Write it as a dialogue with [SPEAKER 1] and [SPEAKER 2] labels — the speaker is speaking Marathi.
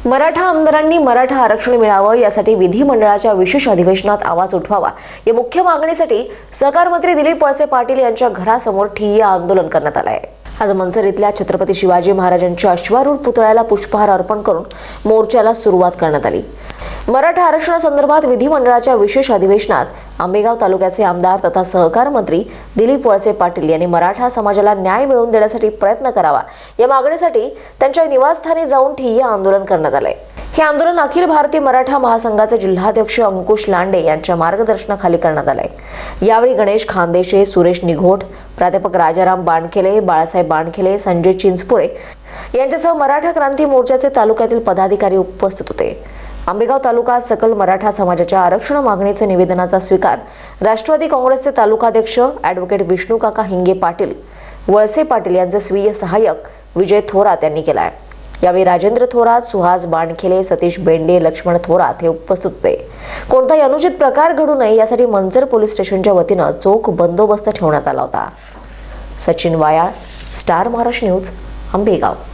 [SPEAKER 1] मराठा आमदारांनी मराठा आरक्षण मिळावं यासाठी विधिमंडळाच्या विशेष अधिवेशनात आवाज उठवावा या मुख्य मागणीसाठी सहकार मंत्री दिलीप वळसे पाटील यांच्या घरासमोर ठिय्या आंदोलन करण्यात आलं आहे। आज मंचर इथल्या छत्रपती शिवाजी महाराजांच्या अश्वारूढ पुतळ्याला पुष्पहार अर्पण करून मोर्चाला सुरुवात करण्यात आली। मराठा आरक्षणासंदर्भात विधिमंडळाच्या विशेष अधिवेशनात आंबेगाव तालुक्याचे आमदार तथा सहकार मंत्री दिलीप वळसे पाटील यांनी मराठा समाजाला न्याय मिळवून देण्यासाठी प्रयत्न करावा या मागणीसाठी त्यांच्या निवासस्थानी जाऊन ठिय्या आंदोलन करण्यात आले। हे आंदोलन अखिल भारतीय मराठा महासंघाचे जिल्हाध्यक्ष अंकुश लांडे यांच्या मार्गदर्शनाखाली करण्यात आले। यावेळी गणेश खानदेशे, सुरेश निघोट, प्राध्यापक राजाराम बाणखेले, बाळासाहेब बाणखेले, संजय चिंचपुरे यांच्यासह मराठा क्रांती मोर्चाचे तालुक्यातील पदाधिकारी उपस्थित होते। आंबेगाव तालुका सकल मराठा समाजाच्या आरक्षण मागणीचे निवेदनाचा स्वीकार राष्ट्रवादी काँग्रेसचे तालुकाध्यक्ष ॲडव्होकेट विष्णू काका हिंगे पाटील, वळसे पाटील यांचे स्वीय सहाय्यक विजय थोरात यांनी केला आहे। यावेळी राजेंद्र थोरात, सुहास बाणखेले, सतीश बेंडे, लक्ष्मण थोरात हे उपस्थित होते। कोणताही अनुचित प्रकार घडू नये यासाठी मंचर पोलीस स्टेशनच्या वतीनं चोख बंदोबस्त ठेवण्यात आला होता। Sachin Wayal, star Maharashtra news, Ambegaon.